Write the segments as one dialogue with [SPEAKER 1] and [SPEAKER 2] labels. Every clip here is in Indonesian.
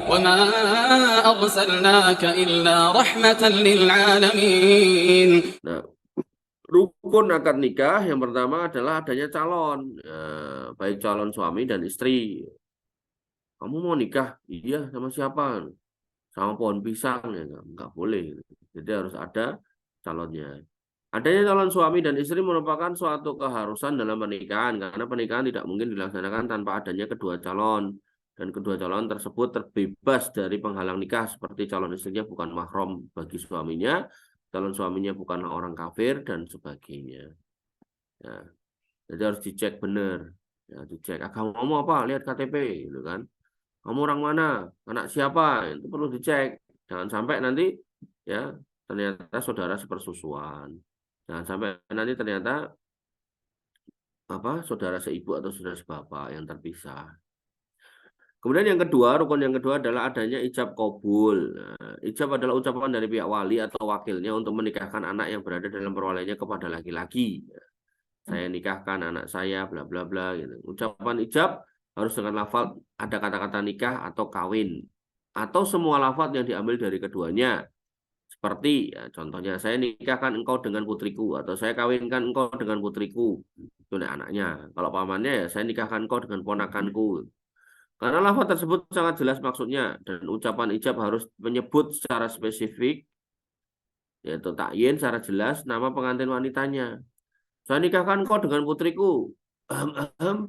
[SPEAKER 1] وما أرسلناك إلا رحمة للعالمين.
[SPEAKER 2] Nah, rukun akad nikah yang pertama adalah adanya calon, baik calon suami dan istri. Kamu mau nikah? Iya, sama siapa? Sama pohon pisang ya, nggak boleh. Jadi harus ada calonnya. Adanya calon suami dan istri merupakan suatu keharusan dalam pernikahan karena pernikahan tidak mungkin dilaksanakan tanpa adanya kedua calon dan kedua calon tersebut terbebas dari penghalang nikah seperti calon istrinya bukan mahram bagi suaminya, calon suaminya bukan orang kafir dan sebagainya. Ya, jadi harus dicek benar. Ya, dicek agamamu apa? Lihat KTP gitu kan. Kamu orang mana? Anak siapa? Itu perlu dicek. Jangan sampai nanti ya ternyata saudara sepersusuan. Jangan sampai nanti ternyata apa saudara seibu atau saudara sebapak yang terpisah. Kemudian yang kedua, rukun yang kedua adalah adanya ijab kabul. Nah, ijab adalah ucapan dari pihak wali atau wakilnya untuk menikahkan anak yang berada dalam perwaliannya kepada laki-laki. Saya nikahkan anak saya, bla bla bla gitu. Ucapan ijab harus dengan lafal ada kata-kata nikah atau kawin atau semua lafaz yang diambil dari keduanya. Seperti ya, contohnya saya nikahkan engkau dengan putriku atau saya kawinkan engkau dengan putriku. Itu anaknya. Kalau pamannya ya saya nikahkan engkau dengan ponakanku. Karena lafaz tersebut sangat jelas maksudnya dan ucapan ijab harus menyebut secara spesifik yaitu takyin secara jelas nama pengantin wanitanya. Saya nikahkan engkau dengan putriku.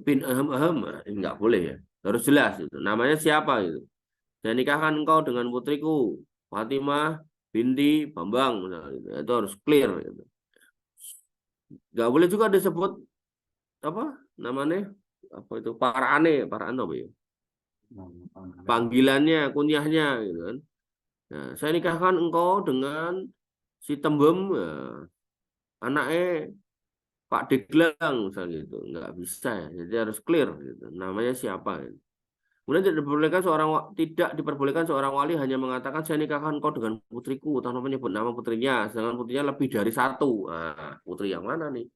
[SPEAKER 2] Bin ahem. Enggak boleh ya. Harus jelas itu. Namanya siapa itu. Saya nikahkan engkau dengan putriku Fatimah binti Bambang misalnya, gitu. Itu harus clear gitu. Enggak boleh juga disebut apa namanya? Apa itu? Para ane apa ya? Panggilannya, kunyahnya gitu kan. Nah, saya nikahkan engkau dengan si Tembem ya, anaknya Pak Deglang misalnya gitu. Enggak bisa ya. Jadi harus clear gitu. Namanya siapa gitu. Kemudian tidak diperbolehkan seorang wali hanya mengatakan saya nikahkan kau dengan putriku tanpa menyebut nama putrinya, sedangkan putrinya lebih dari satu. Nah, putri yang mana nih?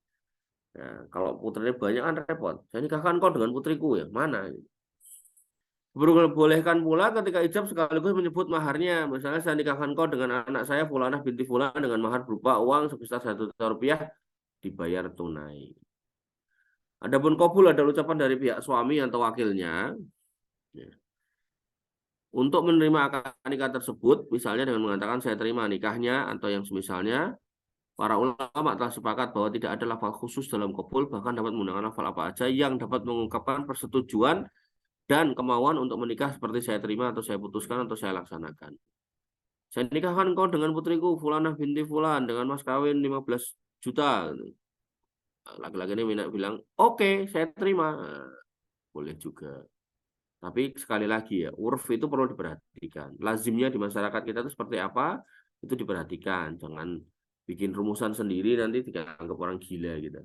[SPEAKER 2] Nah, kalau putrinya banyak kan repot. Saya nikahkan kau dengan putriku yang mana? Diperbolehkan pula ketika ijab sekaligus menyebut maharnya. Misalnya saya nikahkan kau dengan anak saya Fulanah binti Fulan dengan mahar berupa uang sebesar 1 juta rupiah dibayar tunai. Adapun qabul adalah ucapan dari pihak suami atau wakilnya. Ya, untuk menerima akad nikah tersebut, misalnya dengan mengatakan saya terima nikahnya atau yang semisalnya, para ulama telah sepakat bahwa tidak ada lafal khusus dalam qabul, bahkan dapat menggunakan lafal apa aja yang dapat mengungkapkan persetujuan dan kemauan untuk menikah seperti saya terima atau saya putuskan atau saya laksanakan. Saya nikahkan kau dengan putriku Fulanah binti Fulan dengan mas kawin 15 juta. Laki-laki ini bilang, oke, saya terima. Nah, boleh juga. Tapi sekali lagi ya, urf itu perlu diperhatikan. Lazimnya di masyarakat kita itu seperti apa, itu diperhatikan. Jangan bikin rumusan sendiri nanti dianggap orang gila gitu.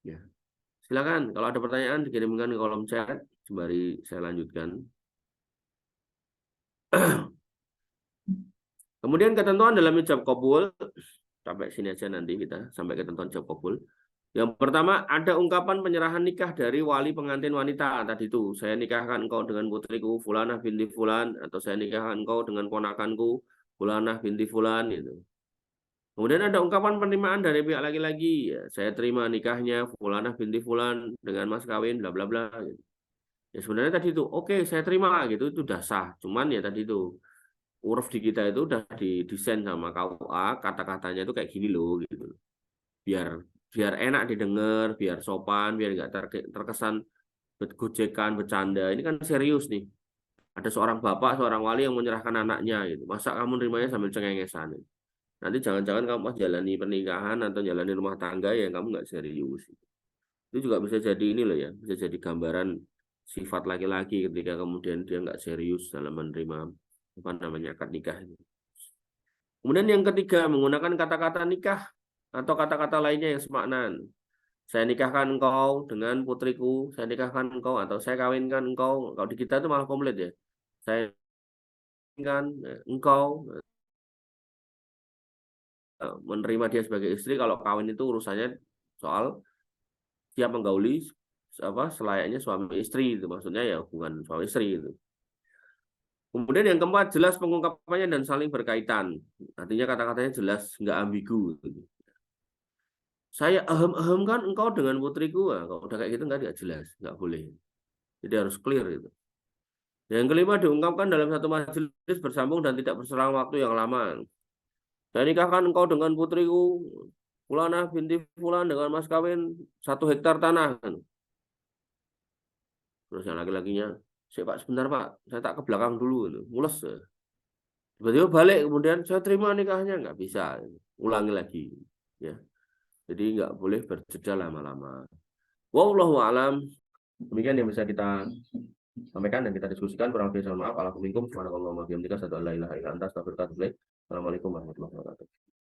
[SPEAKER 2] Ya. Silakan, kalau ada pertanyaan dikirimkan ke kolom chat, sembari saya lanjutkan. Kemudian ketentuan dalam ijab kabul, sampai sini aja nanti kita, sampai ketentuan ijab kabul. Yang pertama, ada ungkapan penyerahan nikah dari wali pengantin wanita. Tadi itu, saya nikahkan engkau dengan putriku Fulanah binti Fulan, atau saya nikahkan engkau dengan ponakanku Fulanah binti Fulan. Gitu. Kemudian ada ungkapan penerimaan dari pihak laki-laki. Ya, saya terima nikahnya Fulanah binti Fulan dengan mas kawin, bla bla bla. Gitu. Ya sebenarnya tadi itu, oke saya terima gitu, itu udah sah. Cuman ya tadi itu, uruf di kita itu udah didesain sama KUA, kata-katanya itu kayak gini loh gitu. Biar biar enak didengar, biar sopan, biar nggak terkesan gojekan, bercanda. Ini kan serius nih. Ada seorang bapak, seorang wali yang menyerahkan anaknya gitu. Masa kamu nerimanya sambil cengengesan? Nanti jangan-jangan kamu pas jalani pernikahan atau jalani rumah tangga ya kamu nggak serius. Itu juga bisa jadi ini loh ya, bisa jadi gambaran sifat laki-laki ketika kemudian dia nggak serius dalam menerima apa namanya akad nikah. Kemudian yang ketiga, menggunakan kata-kata nikah atau kata-kata lainnya yang semakna. Saya nikahkan engkau dengan putriku, saya nikahkan engkau atau saya kawinkan engkau. Kalau di kita itu malah komplit ya. Saya kawinkan engkau, menerima dia sebagai istri. Kalau kawin itu urusannya soal siap menggauli apa selayaknya suami istri itu, maksudnya ya hubungan suami istri itu. Kemudian yang keempat, jelas pengungkapannya dan saling berkaitan. Artinya kata-katanya jelas, nggak ambigu. Saya ahem kan engkau dengan putriku. Nah, kalau udah kayak gitu nggak jelas, nggak boleh. Jadi harus clear itu. Yang kelima, diungkapkan dalam satu majelis bersambung dan tidak berselang waktu yang lama. Saya nikahkan engkau dengan putriku, Fulanah binti Fulan, dengan mas kawin 1 hektar tanah. Terus yang laki-lakinya, Pak, sebentar Pak, saya tak ke belakang dulu. Mules. Tiba-tiba balik, kemudian saya terima nikahnya. Nggak bisa. Ulangi lagi. Ya. Jadi nggak boleh berjeda lama-lama. Wallahu a'lam. Demikian yang bisa kita sampaikan dan kita diskusikan. Kurang lebih mohon maaf. Assalamualaikum warahmatullahi wabarakatuh. Assalamualaikum warahmatullahi wabarakatuh.